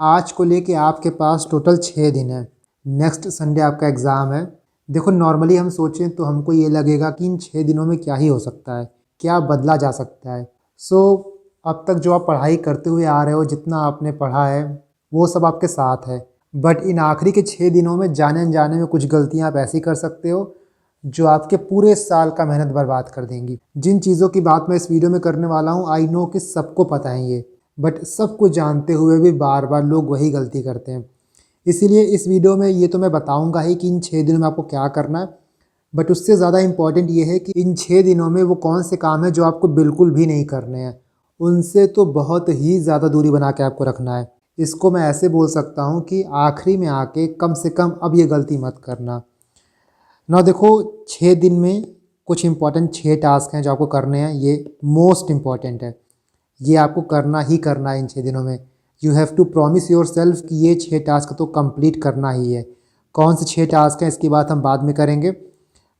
आज को लेके आपके पास टोटल 6 दिन है। नेक्स्ट संडे आपका एग्ज़ाम है। देखो नॉर्मली हम सोचें तो हमको ये लगेगा कि इन 6 दिनों में क्या ही हो सकता है, क्या बदला जा सकता है। सो अब तक जो आप पढ़ाई करते हुए आ रहे हो, जितना आपने पढ़ा है वो सब आपके साथ है। बट इन आखिरी के 6 दिनों में जाने अनजाने में कुछ गलतियाँ आप ऐसी कर सकते हो जो आपके पूरे साल का मेहनत बर्बाद कर देंगी। जिन चीज़ों की बात मैं इस वीडियो में करने वाला हूँ, आई नो कि सबको पता है ये, बट सब कुछ जानते हुए भी बार बार लोग वही गलती करते हैं। इसीलिए इस वीडियो में ये तो मैं बताऊंगा ही कि इन 6 दिनों में आपको क्या करना है, बट उससे ज़्यादा इम्पॉर्टेंट ये है कि इन 6 दिनों में वो कौन से काम है जो आपको बिल्कुल भी नहीं करने हैं। उनसे तो बहुत ही ज़्यादा दूरी बना के आपको रखना है। इसको मैं ऐसे बोल सकता हूँ कि आखिरी में आके कम से कम अब ये गलती मत करना ना। देखो 6 दिन में कुछ इंपॉर्टेंट 6 टास्क हैं जो आपको करने हैं। ये मोस्ट इम्पॉर्टेंट है, ये आपको करना ही करना है इन 6 दिनों में। You have to promise yourself कि ये 6 टास्क तो कंप्लीट करना ही है। कौन से 6 टास्क हैं इसकी बात हम बाद में करेंगे,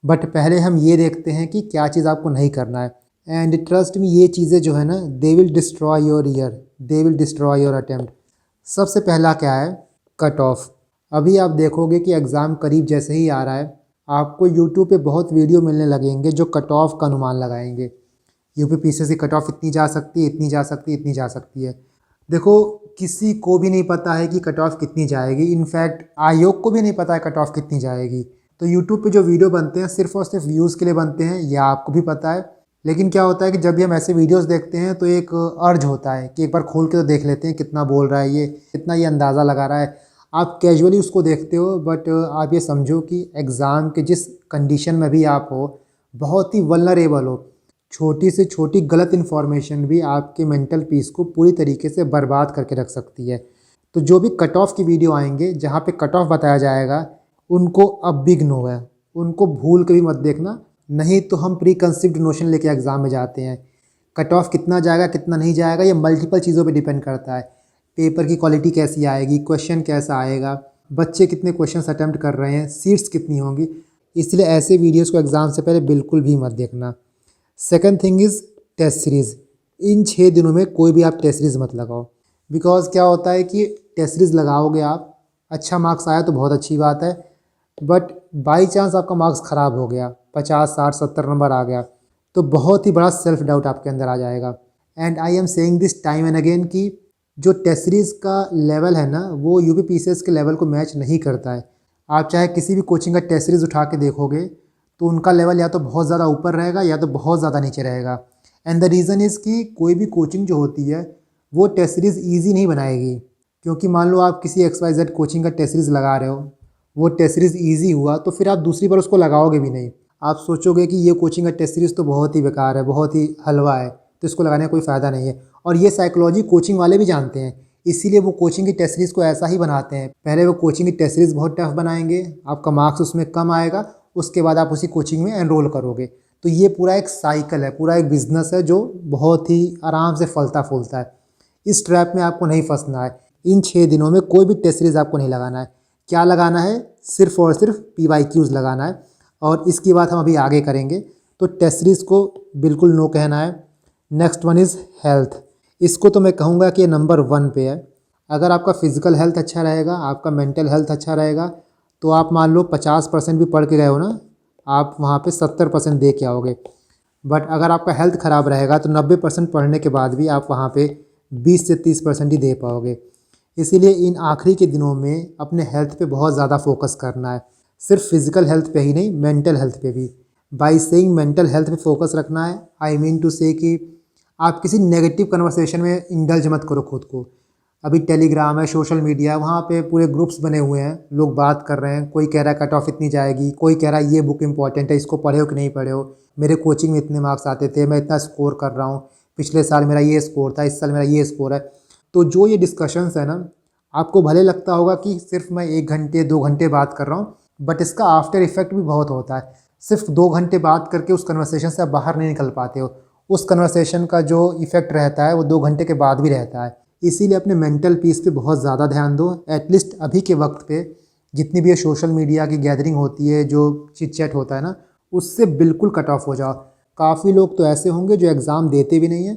बट पहले हम ये देखते हैं कि क्या चीज़ आपको नहीं करना है। एंड ट्रस्ट में ये चीज़ें जो है ना, they will destroy your year, they will destroy your attempt. सबसे पहला क्या है, कट ऑफ। अभी आप देखोगे कि एग्ज़ाम करीब जैसे ही आ रहा है, आपको यूट्यूब पे बहुत वीडियो मिलने लगेंगे जो कट ऑफ का अनुमान लगाएंगे। यूपीपीसीएस की कट ऑफ इतनी जा सकती है, इतनी जा सकती है, इतनी जा सकती है। देखो किसी को भी नहीं पता है कि कट ऑफ कितनी जाएगी। इनफैक्ट आयोग को भी नहीं पता है कट ऑफ कितनी जाएगी। तो यूट्यूब पे जो वीडियो बनते हैं सिर्फ और सिर्फ व्यूज़ के लिए बनते हैं, यह आपको भी पता है। लेकिन क्या होता है कि जब भी हम ऐसे वीडियोस देखते हैं तो एक अर्ज होता है कि एक बार खोल के तो देख लेते हैं कितना बोल रहा है ये, कितना ये अंदाज़ा लगा रहा है। आप कैजुअली उसको देखते हो, बट आप ये समझो कि एग्ज़ाम के जिस कंडीशन में भी आप हो, बहुत ही वल्नरेबल हो। छोटी से छोटी गलत इन्फॉर्मेशन भी आपके मेंटल पीस को पूरी तरीके से बर्बाद करके रख सकती है। तो जो भी कट ऑफ की वीडियो आएंगे जहाँ पे कट ऑफ बताया जाएगा, उनको अब बिग नो है, उनको भूल के भी मत देखना। नहीं तो हम प्री कंसीप्ड नोशन लेके एग्ज़ाम में जाते हैं। कट ऑफ कितना जाएगा कितना नहीं जाएगा ये मल्टीपल चीज़ों पे डिपेंड करता है। पेपर की क्वालिटी कैसी आएगी, क्वेश्चन कैसा आएगा, बच्चे कितने क्वेश्चंस अटेम्प्ट कर रहे हैं, सीट्स कितनी होंगी। इसलिए ऐसे वीडियोस को एग्ज़ाम से पहले बिल्कुल भी मत देखना। Second thing is test series. इन 6 दिनों में कोई भी आप टेस्ट सीरीज़ मत लगाओ। बिकॉज़ क्या होता है कि टेस्ट सीरीज़ लगाओगे आप, अच्छा मार्क्स आया तो बहुत अच्छी बात है, बट बाई चांस आपका मार्क्स ख़राब हो गया, 50 60 70 नंबर आ गया, तो बहुत ही बड़ा सेल्फ डाउट आपके अंदर आ जाएगा। And I am saying this time and again कि जो टेस्ट सीरीज़ का लेवल है ना, वो यूपीपीसीएस के लेवल को मैच नहीं करता है। आप चाहे किसी भी कोचिंग का टेस्ट सीरीज़ उठा के देखोगे तो उनका लेवल या तो बहुत ज़्यादा ऊपर रहेगा या तो बहुत ज़्यादा नीचे रहेगा। एंड द रीज़न इज़ कि कोई भी कोचिंग जो होती है वो टेस्ट सीरीज़ ईजी नहीं बनाएगी। क्योंकि मान लो आप किसी XYZ कोचिंग का टेस्ट सीरीज़ लगा रहे हो, वो टेस्ट सीरीज़ ईजी हुआ तो फिर आप दूसरी बार उसको लगाओगे भी नहीं। आप सोचोगे कि ये कोचिंग का टेस्ट सीरीज़ तो बहुत ही बेकार है, बहुत ही हलवा है, तो इसको लगाने का कोई फ़ायदा नहीं है। और ये साइकोलॉजी कोचिंग वाले भी जानते हैं, इसीलिए वो कोचिंग की टेस्ट सीरीज़ को ऐसा ही बनाते हैं। पहले वो कोचिंग की टेस्ट सीरीज़ बहुत टफ बनाएंगे, आपका मार्क्स उसमें कम आएगा, उसके बाद आप उसी कोचिंग में एनरोल करोगे। तो ये पूरा एक साइकिल है, पूरा एक बिजनेस है जो बहुत ही आराम से फलता फूलता है। इस ट्रैप में आपको नहीं फंसना है। इन 6 दिनों में कोई भी टेस्ट सीरीज़ आपको नहीं लगाना है। क्या लगाना है, सिर्फ और सिर्फ PYQs लगाना है, और इसकी बात हम अभी आगे करेंगे। तो टेस्ट सीरीज़ को बिल्कुल नो कहना है। Next one is health. इसको तो मैं कहूँगा कि नंबर 1 पे है। अगर आपका फिज़िकल हेल्थ अच्छा रहेगा, आपका मेंटल हेल्थ अच्छा रहेगा, तो आप मान लो 50% भी पढ़ के गए हो ना, आप वहाँ पे 70% दे के आओगे। बट अगर आपका हेल्थ ख़राब रहेगा तो 90% पढ़ने के बाद भी आप वहाँ पे 20 से 30% ही दे पाओगे। इसीलिए इन आखिरी के दिनों में अपने हेल्थ पे बहुत ज़्यादा फोकस करना है। सिर्फ फिज़िकल हेल्थ पे ही नहीं, मेंटल हेल्थ पे भी। बाई सेइंग मेंटल हेल्थ पे फोकस रखना है, आई मीन टू से कि आप किसी नेगेटिव कन्वर्सेशन में इंडल्ज मत करो खुद को। अभी टेलीग्राम है, सोशल मीडिया है, वहाँ पे पूरे ग्रुप्स बने हुए हैं, लोग बात कर रहे हैं। कोई कह रहा है कट ऑफ इतनी जाएगी, कोई कह रहा है ये बुक इंपॉर्टेंट है, इसको पढ़े हो कि नहीं पढ़े हो, मेरे कोचिंग में इतने मार्क्स आते थे, मैं इतना स्कोर कर रहा हूँ, पिछले साल मेरा ये स्कोर था, इस साल मेरा ये स्कोर है। तो जो ये डिस्कशंस है ना, आपको भले लगता होगा कि सिर्फ मैं 1 घंटे 2 घंटे बात कर रहा हूँ, बट इसका आफ्टर इफेक्ट भी बहुत होता है। सिर्फ 2 घंटे बात करके उस कन्वर्सेशन से आप बाहर नहीं निकल पाते हो। उस कन्वर्सेशन का जो इफ़ेक्ट रहता है वो 2 घंटे के बाद भी रहता है। इसीलिए अपने मेंटल पीस पे बहुत ज़्यादा ध्यान दो। एटलीस्ट अभी के वक्त पे जितनी भी ये सोशल मीडिया की गैदरिंग होती है, जो चिट चैट होता है ना, उससे बिल्कुल कट ऑफ हो जाओ। काफ़ी लोग तो ऐसे होंगे जो एग्ज़ाम देते भी नहीं हैं,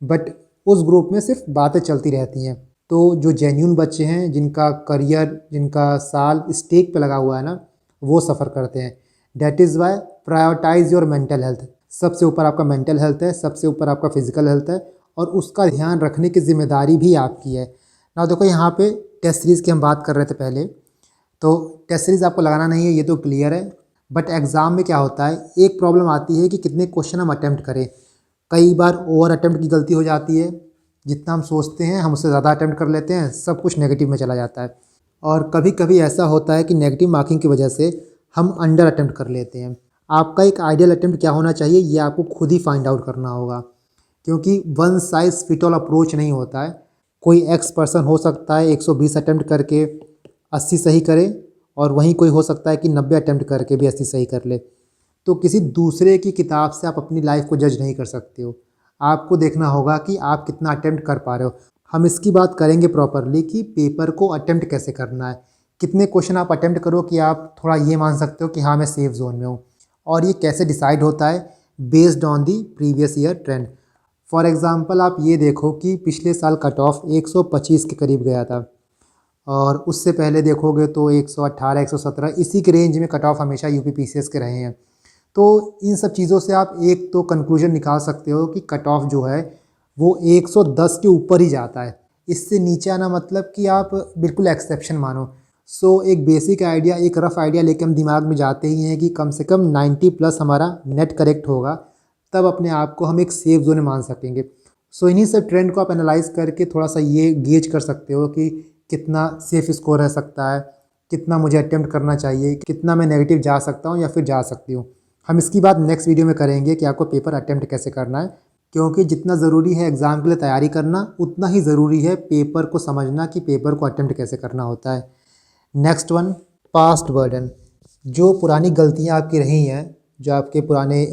बट उस ग्रुप में सिर्फ बातें चलती रहती हैं। तो जो जेन्यून बच्चे हैं, जिनका करियर, जिनका साल स्टेक पे लगा हुआ है ना, वो सफ़र करते हैं। That is why prioritise your mental health. सबसे ऊपर आपका मेंटल हेल्थ है, सबसे ऊपर आपका फिजिकल हेल्थ है, और उसका ध्यान रखने की ज़िम्मेदारी भी आपकी है ना। देखो यहाँ पे टेस्ट सीरीज़ की हम बात कर रहे थे पहले, तो टेस्ट सीरीज़ आपको लगाना नहीं है, ये तो क्लियर है। बट एग्ज़ाम में क्या होता है, एक प्रॉब्लम आती है कि कितने क्वेश्चन हम अटेम्प्ट करें। कई बार ओवर अटेम्प्ट की गलती हो जाती है, जितना हम सोचते हैं हम उससे ज़्यादा अटेम्प्ट कर लेते हैं, सब कुछ नेगेटिव में चला जाता है। और कभी कभी ऐसा होता है कि नेगेटिव मार्किंग की वजह से हम अंडर अटेम्प्ट कर लेते हैं। आपका एक आइडियल अटेम्प्ट क्या होना चाहिए, ये आपको खुद ही फाइंड आउट करना होगा, क्योंकि one size fit all approach नहीं होता है। कोई एक्स पर्सन हो सकता है 120 अटेम्प्ट करके 80 सही करे, और वहीं कोई हो सकता है कि 90 अटेम्प्ट करके भी 80 सही कर ले। तो किसी दूसरे की किताब से आप अपनी लाइफ को जज नहीं कर सकते हो। आपको देखना होगा कि आप कितना अटेम्प्ट कर पा रहे हो। हम इसकी बात करेंगे प्रॉपरली कि पेपर को अटेम्प्ट कैसे करना है, कितने क्वेश्चन आप अटेम्प्ट करो कि आप थोड़ा ये मान सकते हो कि हाँ मैं सेफ जोन में हूँ। और ये कैसे डिसाइड होता है, based on the previous year trend. For example आप ये देखो कि पिछले साल कट ऑफ 125 के करीब गया था, और उससे पहले देखोगे तो 118 117 इसी के रेंज में कट ऑफ हमेशा यूपी पीसीएस के रहे हैं। तो इन सब चीज़ों से आप एक तो कंक्लूजन निकाल सकते हो कि कट ऑफ जो है वो 110 के ऊपर ही जाता है। इससे नीचे आना मतलब कि आप बिल्कुल एक्सेप्शन मानो। सो एक बेसिक आइडिया, एक रफ़ आइडिया लेके हम दिमाग में जाते ही हैं कि कम से कम 90 प्लस हमारा नेट करेक्ट होगा, तब अपने आप को हम एक सेफ जोन में मान सकेंगे। सो इन्हीं सब ट्रेंड को आप एनालाइज करके थोड़ा सा ये गेज कर सकते हो कि कितना सेफ स्कोर रह सकता है, कितना मुझे अटेम्प्ट करना चाहिए, कितना मैं नेगेटिव जा सकता हूँ या फिर जा सकती हूँ। हम इसकी बात नेक्स्ट वीडियो में करेंगे कि आपको पेपर अटेम्प्ट कैसे करना है, क्योंकि जितना ज़रूरी है एग्ज़ाम के लिए तैयारी करना, उतना ही ज़रूरी है पेपर को समझना कि पेपर को अटेम्प्ट कैसे करना होता है। Next one, past burden. जो पुरानी गलतियाँ आपकी रही हैं, जो आपके पुराने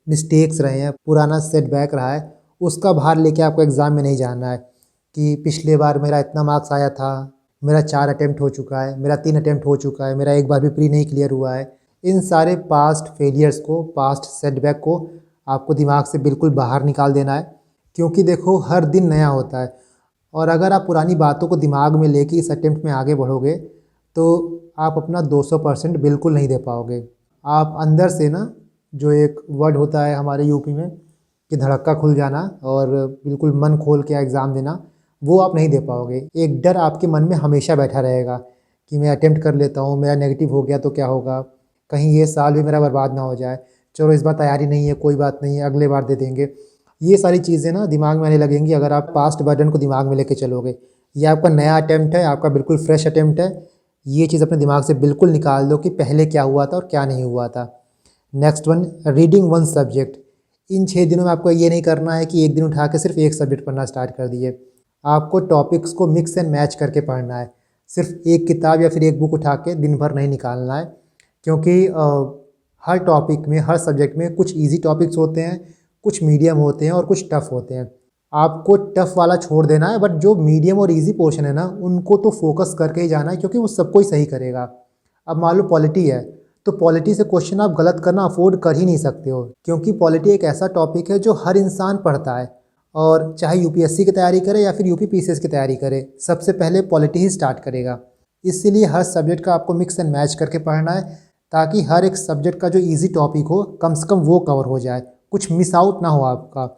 मिस्टेक्स रहे हैं, पुराना सेटबैक रहा है, उसका भार लेके आपको एग्ज़ाम में नहीं जाना है कि पिछले बार मेरा इतना मार्क्स आया था, मेरा 4 अटेम्प्ट हो चुका है, मेरा 3 अटेम्प्ट हो चुका है, मेरा एक बार भी प्री नहीं क्लियर हुआ है। इन सारे पास्ट फेलियर्स को, पास्ट सेटबैक को आपको दिमाग से बिल्कुल बाहर निकाल देना है, क्योंकि देखो हर दिन नया होता है। और अगर आप पुरानी बातों को दिमाग में लेके इस अटेम्प्ट में आगे बढ़ोगे तो आप अपना 200% बिल्कुल नहीं दे पाओगे। आप अंदर से ना, जो एक वर्ड होता है हमारे यूपी में कि धड़क्का खुल जाना, और बिल्कुल मन खोल के एग्ज़ाम देना, वो आप नहीं दे पाओगे। एक डर आपके मन में हमेशा बैठा रहेगा कि मैं अटेम्प्ट कर लेता हूँ, मेरा नेगेटिव हो गया तो क्या होगा, कहीं ये साल भी मेरा बर्बाद ना हो जाए, चलो इस बार तैयारी नहीं है, कोई बात नहीं है, अगले बार दे देंगे। ये सारी चीज़ें ना दिमाग में आने लगेंगी अगर आप पास्ट बर्डन को दिमाग में लेके चलोगे। ये आपका नया अटेम्प्ट है, आपका बिल्कुल फ्रेश अटेम्प्ट है। ये चीज़ अपने दिमाग से बिल्कुल निकाल दो कि पहले क्या हुआ था और क्या नहीं हुआ था। Next one, reading one subject. इन 6 दिनों में आपको ये नहीं करना है कि एक दिन उठा के सिर्फ एक सब्जेक्ट पढ़ना स्टार्ट कर दिए। आपको टॉपिक्स को मिक्स एंड मैच करके पढ़ना है। सिर्फ एक किताब या फिर एक बुक उठा के दिन भर नहीं निकालना है, क्योंकि हर टॉपिक में, हर सब्जेक्ट में कुछ इजी टॉपिक्स होते हैं, कुछ मीडियम होते हैं और कुछ टफ़ होते हैं। आपको टफ़ वाला छोड़ देना है, बट जो मीडियम और इजी पोर्शन है ना, उनको तो फोकस करके ही जाना है, क्योंकि वो सबको ही सही करेगा। अब मान लो पॉलिटी है, तो पॉलिटी से क्वेश्चन आप गलत करना अफोर्ड कर ही नहीं सकते हो, क्योंकि पॉलिटी एक ऐसा टॉपिक है जो हर इंसान पढ़ता है। और चाहे यूपीएससी की तैयारी करे या फिर यूपी पीसीएस की तैयारी करे, सबसे पहले पॉलिटी ही स्टार्ट करेगा। इसीलिए हर सब्जेक्ट का आपको मिक्स एंड मैच करके पढ़ना है, ताकि हर एक सब्जेक्ट का जो इजी टॉपिक हो कम से कम वो कवर हो जाए, कुछ मिस आउट ना हो आपका।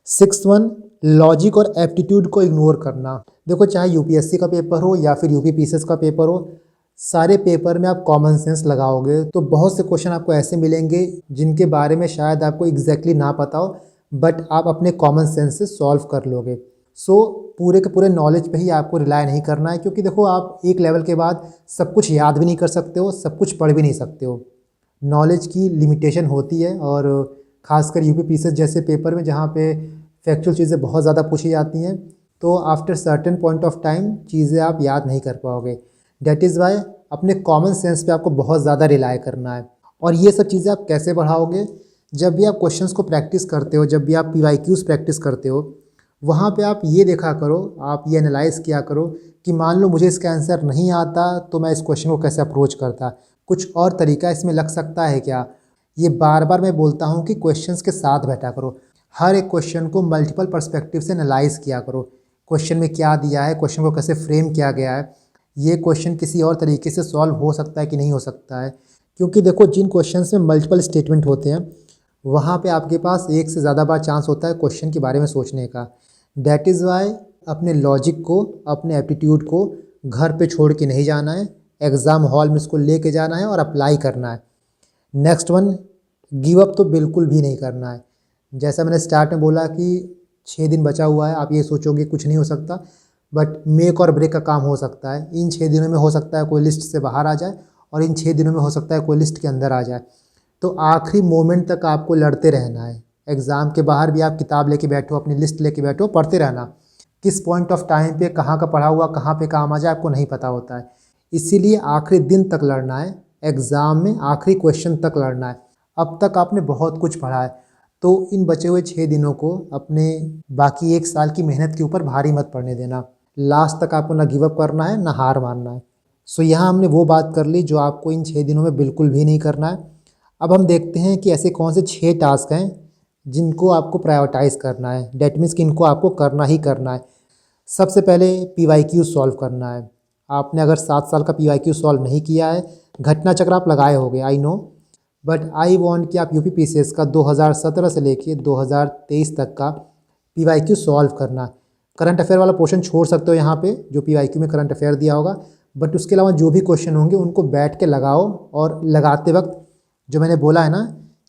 6 वन, लॉजिक और एप्टीट्यूड को इग्नोर करना। देखो चाहे यूपीएससी का पेपर हो या फिर यूपी पीसीएस का पेपर हो, सारे पेपर में आप कॉमन सेंस लगाओगे तो बहुत से क्वेश्चन आपको ऐसे मिलेंगे जिनके बारे में शायद आपको एग्जैक्टली ना पता हो, बट आप अपने कॉमन सेंस से सॉल्व कर लोगे। सो पूरे के पूरे नॉलेज पे ही आपको रिलाय नहीं करना है, क्योंकि देखो आप एक लेवल के बाद सब कुछ याद भी नहीं कर सकते हो, सब कुछ पढ़ भी नहीं सकते हो। नॉलेज की लिमिटेशन होती है, और ख़ासकर यूपी पीसीएस जैसे पेपर में जहाँ पे फैक्चुअल चीज़ें बहुत ज़्यादा पूछी जाती हैं, तो after certain point of time चीज़ें आप याद नहीं कर पाओगे। डैट इज़ वाई अपने कॉमन सेंस पे आपको बहुत ज़्यादा रिलाय करना है। और ये सब चीज़ें आप कैसे बढ़ाओगे, जब भी आप क्वेश्चंस को प्रैक्टिस करते हो, जब भी आप पीवाईक्यूज़ प्रैक्टिस करते हो, वहाँ पे आप ये देखा करो, आप ये एनालाइज़ किया करो कि मान लो मुझे इसका आंसर नहीं आता तो मैं इस क्वेश्चन को कैसे अप्रोच करता, कुछ और तरीका इसमें लग सकता है क्या। ये बार बार मैं बोलता हूँ कि क्वेश्चंस के साथ बैठा करो, हर एक क्वेश्चन को मल्टीपल पर्सपेक्टिव से एनालाइज़ किया करो क्वेश्चन में क्या दिया है, क्वेश्चन को कैसे फ्रेम किया गया है, ये क्वेश्चन किसी और तरीके से सॉल्व हो सकता है कि नहीं हो सकता है। क्योंकि देखो जिन क्वेश्चंस में मल्टीपल स्टेटमेंट होते हैं वहाँ पे आपके पास एक से ज़्यादा बार चांस होता है क्वेश्चन के बारे में सोचने का। दैट इज़ वाई अपने लॉजिक को, अपने एप्टीट्यूड को घर पे छोड़ के नहीं जाना है, एग्ज़ाम हॉल में इसको लेके जाना है और अप्लाई करना है। नेक्स्ट वन, गिव अप तो बिल्कुल भी नहीं करना है। जैसा मैंने स्टार्ट में बोला कि 6 दिन बचा हुआ है, आप ये सोचोगे कुछ नहीं हो सकता, बट मेक और ब्रेक का काम हो सकता है। इन 6 दिनों में हो सकता है कोई लिस्ट से बाहर आ जाए और इन 6 दिनों में हो सकता है कोई लिस्ट के अंदर आ जाए। तो आखिरी मोमेंट तक आपको लड़ते रहना है। एग्ज़ाम के बाहर भी आप किताब लेके बैठो, अपनी लिस्ट लेके बैठो, पढ़ते रहना। किस पॉइंट ऑफ टाइम पे कहाँ का पढ़ा हुआ कहाँ पे काम आ जाए आपको नहीं पता होता है। इसीलिए आखिरी दिन तक लड़ना है, एग्ज़ाम में आखिरी क्वेश्चन तक लड़ना है। अब तक आपने बहुत कुछ पढ़ा है, तो इन बचे हुए 6 दिनों को अपने बाकी 1 साल की मेहनत के ऊपर भारी मत पड़ने देना। लास्ट तक आपको ना गिव अप करना है, ना हार मानना है। सो यहाँ हमने वो बात कर ली जो आपको इन 6 दिनों में बिल्कुल भी नहीं करना है। अब हम देखते हैं कि ऐसे कौन से 6 टास्क हैं जिनको आपको प्रायोरिटाइज़ करना है। डैट मीन्स कि इनको आपको करना ही करना है। सबसे पहले PYQ सॉल्व करना है। आपने अगर 7 साल का PYQ सॉल्व नहीं किया है, घटना चक्र आप लगाए होंगे, I know, but I want कि आप UPPCS का 2017 से लेके 2023 तक का PYQ सॉल्व करना। करंट अफेयर वाला पोर्शन छोड़ सकते हो यहाँ पे, जो PYQ में करंट अफेयर दिया होगा, बट उसके अलावा जो भी क्वेश्चन होंगे उनको बैठ के लगाओ। और लगाते वक्त जो मैंने बोला है ना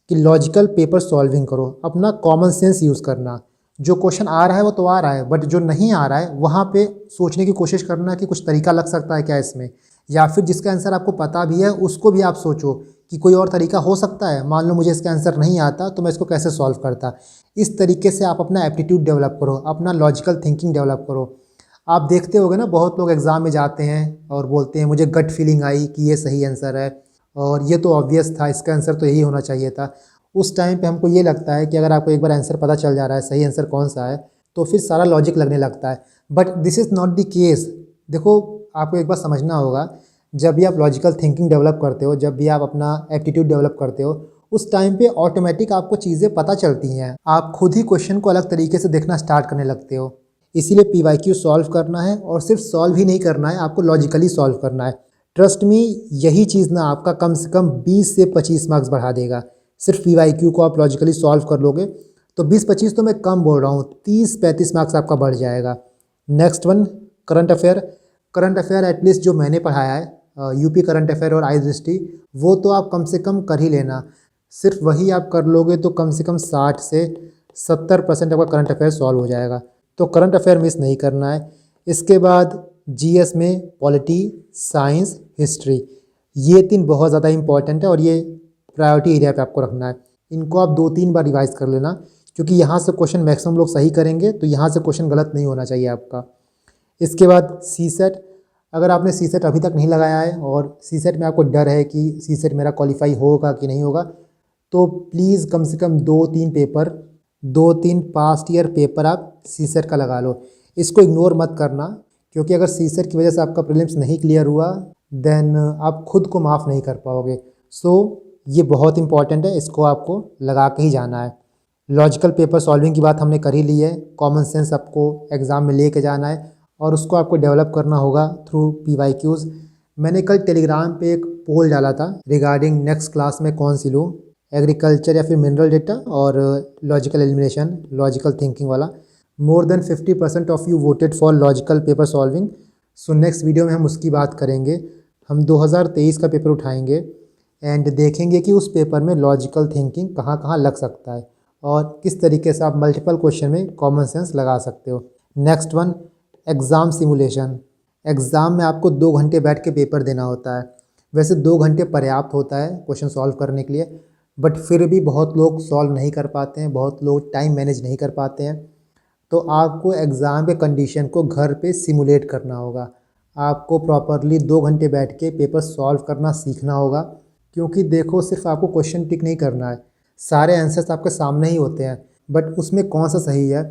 कि लॉजिकल पेपर सॉल्विंग करो, अपना कॉमन सेंस यूज़ करना। जो क्वेश्चन आ रहा है वो तो आ रहा है, बट जो नहीं आ रहा है वहाँ पे सोचने की कोशिश करना कि कुछ तरीका लग सकता है क्या इसमें, या फिर जिसका आंसर आपको पता भी है उसको भी आप सोचो कि कोई और तरीका हो सकता है। मान लो मुझे इसका आंसर नहीं आता तो मैं इसको कैसे सॉल्व करता। इस तरीके से आप अपना एप्टीट्यूड डेवलप करो, अपना लॉजिकल थिंकिंग डेवलप करो। आप देखते होगे ना, बहुत लोग एग्ज़ाम में जाते हैं और बोलते हैं मुझे गट फीलिंग आई कि ये सही आंसर है और ये तो ऑब्वियस था, इसका आंसर तो यही होना चाहिए था। उस टाइम पे हमको ये लगता है कि अगर आपको एक बार आंसर पता चल जा रहा है सही आंसर कौन सा है, तो फिर सारा लॉजिक लगने लगता है। But this is not the case. देखो, आपको एक बार समझना होगा, जब भी आप लॉजिकल थिंकिंग डेवलप करते हो, जब भी आप अपना एप्टीट्यूड डेवलप करते हो, उस टाइम पे ऑटोमेटिक आपको चीज़ें पता चलती हैं। आप खुद ही क्वेश्चन को अलग तरीके से देखना स्टार्ट करने लगते हो। इसीलिए PYQ सॉल्व करना है, और सिर्फ सॉल्व ही नहीं करना है, आपको लॉजिकली सॉल्व करना है। ट्रस्ट मी, यही चीज़ ना आपका कम से कम 20 से 25 मार्क्स बढ़ा देगा। सिर्फ PYQ को आप लॉजिकली सॉल्व कर लोगे तो 20-25 तो मैं कम बोल रहा हूँ, 30-35 मार्क्स आपका बढ़ जाएगा। Next one, current affair. Current affair at least जो मैंने पढ़ाया है, UP करंट अफेयर और आई दृष्टि, वो तो आप कम से कम कर ही लेना। सिर्फ वही आप कर लोगे तो कम से कम 60 से 70% आपका करंट अफेयर सॉल्व हो जाएगा। तो करंट अफेयर मिस नहीं करना है। इसके बाद GS में पॉलिटी, साइंस, हिस्ट्री, ये 3 बहुत ज़्यादा इंपॉर्टेंट है और ये प्रायोरिटी एरिया पे आपको रखना है। इनको आप 2-3 बार रिवाइज कर लेना, क्योंकि यहाँ से क्वेश्चन मैक्सिमम लोग सही करेंगे, तो यहाँ से क्वेश्चन गलत नहीं होना चाहिए आपका। इसके बाद CSET। अगर आपने CSET अभी तक नहीं लगाया है और CSET में आपको डर है कि CSET मेरा क्वालिफाई होगा कि नहीं होगा, तो प्लीज़ कम से कम 2-3 पेपर, 2-3 पास्ट ईयर पेपर आप CSET का लगा लो। इसको इग्नोर मत करना, क्योंकि अगर CSET की वजह से आपका प्रीलिम्स नहीं क्लियर हुआ, देन आप खुद को माफ़ नहीं कर पाओगे। सो ये बहुत इंपॉर्टेंट है, इसको आपको लगा के ही जाना है। लॉजिकल पेपर सॉल्विंग की बात हमने कर ही ली है। कॉमन सेंस आपको एग्ज़ाम में लेके जाना है और उसको आपको डेवलप करना होगा थ्रू PYQs। मैंने कल टेलीग्राम पे एक पोल डाला था रिगार्डिंग नेक्स्ट क्लास में कौन सी लूँ, एग्रीकल्चर या फिर मिनरल डेटा और लॉजिकल एलिमिनेशन, लॉजिकल थिंकिंग वाला। More than 50% of you voted for logical paper solving. So next video में हम उसकी बात करेंगे। हम 2023 का पेपर उठाएंगे एंड देखेंगे कि उस पेपर में लॉजिकल थिंकिंग कहाँ कहाँ लग सकता है और किस तरीके से आप मल्टीपल क्वेश्चन में कॉमन सेंस लगा सकते हो। Next one, exam simulation. Exam में आपको 2 घंटे बैठ के पेपर देना होता है। वैसे 2 घंटे पर्याप्त होता है क्वेश्चन सॉल्व करने के लिए, बट फिर भी बहुत लोग सॉल्व नहीं कर पाते हैं, बहुत लोग टाइम मैनेज नहीं कर पाते हैं। तो आपको एग्ज़ाम के कंडीशन को घर पे सिमुलेट करना होगा। आपको प्रॉपरली 2 घंटे बैठ के पेपर सॉल्व करना सीखना होगा, क्योंकि देखो, सिर्फ आपको क्वेश्चन टिक नहीं करना है, सारे आंसर्स आपके सामने ही होते हैं, बट उसमें कौन सा सही है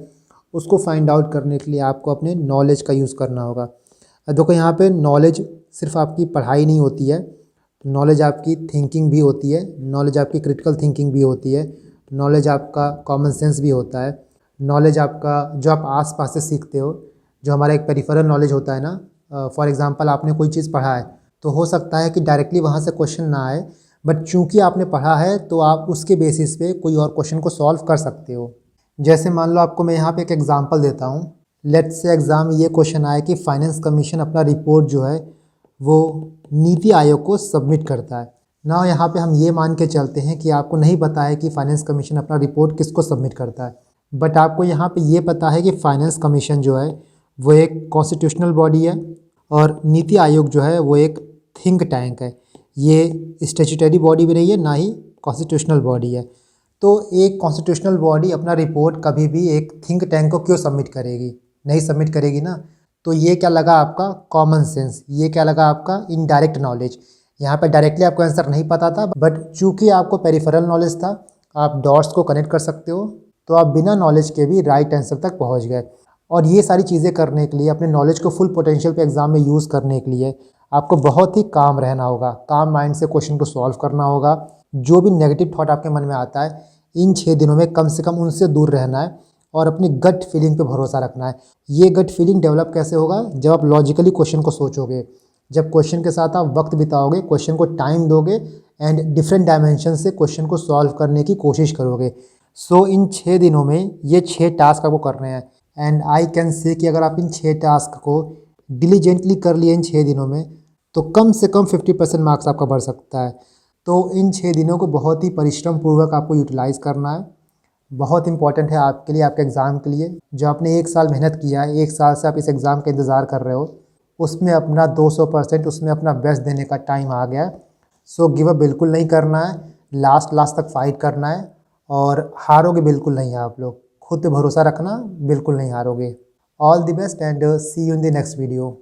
उसको फाइंड आउट करने के लिए आपको अपने नॉलेज का यूज़ करना होगा। देखो, यहाँ पे नॉलेज सिर्फ आपकी पढ़ाई नहीं होती है, नॉलेज आपकी थिंकिंग भी होती है, नॉलेज आपकी क्रिटिकल थिंकिंग भी होती है, नॉलेज आपका कॉमन सेंस भी होता है, नॉलेज आपका जो आप आस पास से सीखते हो, जो हमारा एक पेरिफेरल नॉलेज होता है ना, फॉर एग्जांपल आपने कोई चीज़ पढ़ा है तो हो सकता है कि डायरेक्टली वहाँ से क्वेश्चन ना आए, बट चूंकि आपने पढ़ा है तो आप उसके बेसिस पे कोई और क्वेश्चन को सॉल्व कर सकते हो। जैसे मान लो आपको मैं यहाँ पे एक एग्जांपल देता हूँ। लेट्स से एग्ज़ाम ये क्वेश्चन आया कि फाइनेंस कमीशन अपना रिपोर्ट जो है वो नीति आयोग को सबमिट करता है ना। यहाँ पे हम ये मान के चलते हैं कि आपको नहीं पता है कि फाइनेंस कमीशन अपना रिपोर्ट किसको सबमिट करता है, बट आपको यहाँ पे ये पता है कि फाइनेंस कमीशन जो है वो एक कॉन्स्टिट्यूशनल बॉडी है और नीति आयोग जो है वो एक थिंक टैंक है। ये स्टैट्यूटरी बॉडी भी नहीं है, ना ही कॉन्स्टिट्यूशनल बॉडी है। तो एक कॉन्स्टिट्यूशनल बॉडी अपना रिपोर्ट कभी भी एक थिंक टैंक को क्यों सबमिट करेगी? नहीं सबमिट करेगी ना। तो ये क्या लगा आपका कॉमन सेंस, ये क्या लगा आपका इनडायरेक्ट नॉलेज। यहाँ पे डायरेक्टली आपको आंसर नहीं पता था, बट चूंकि आपको पेरिफेरल नॉलेज था, आप डॉट्स को कनेक्ट कर सकते हो, तो आप बिना नॉलेज के भी राइट आंसर तक पहुँच गए। और ये सारी चीज़ें करने के लिए, अपने नॉलेज को फुल पोटेंशियल पे एग्ज़ाम में यूज़ करने के लिए आपको बहुत ही काम रहना होगा, काम माइंड से क्वेश्चन को सॉल्व करना होगा। जो भी नेगेटिव थॉट आपके मन में आता है, इन 6 दिनों में कम से कम उनसे दूर रहना है और अपनी गट फीलिंग पे भरोसा रखना है। ये गट फीलिंग डेवलप कैसे होगा? जब आप लॉजिकली क्वेश्चन को सोचोगे, जब क्वेश्चन के साथ आप वक्त बिताओगे, क्वेश्चन को टाइम दोगे एंड डिफरेंट डायमेंशन से क्वेश्चन को सॉल्व करने की कोशिश करोगे। सो इन 6 दिनों में ये 6 टास्क आपको करने हैं एंड आई कैन से कि अगर आप इन 6 टास्क को डिलीजेंटली कर लिए इन 6 दिनों में, तो कम से कम 50% मार्क्स आपका बढ़ सकता है। तो इन 6 दिनों को बहुत ही परिश्रम पूर्वक आपको यूटिलाइज़ करना है। बहुत इंपॉर्टेंट है आपके लिए, आपके एग्ज़ाम के लिए। जो आपने 1 साल मेहनत किया है, 1 साल से आप इस एग्ज़ाम का इंतज़ार कर रहे हो, उसमें अपना 200%, उसमें अपना बेस्ट देने का टाइम आ गया है। सो गिव अप बिल्कुल नहीं करना है, लास्ट लास्ट तक फाइट करना है और हारोगे बिल्कुल नहीं है आप लोग। खुद पे भरोसा रखना, बिल्कुल नहीं हारोगे। All the best and see you in the next video.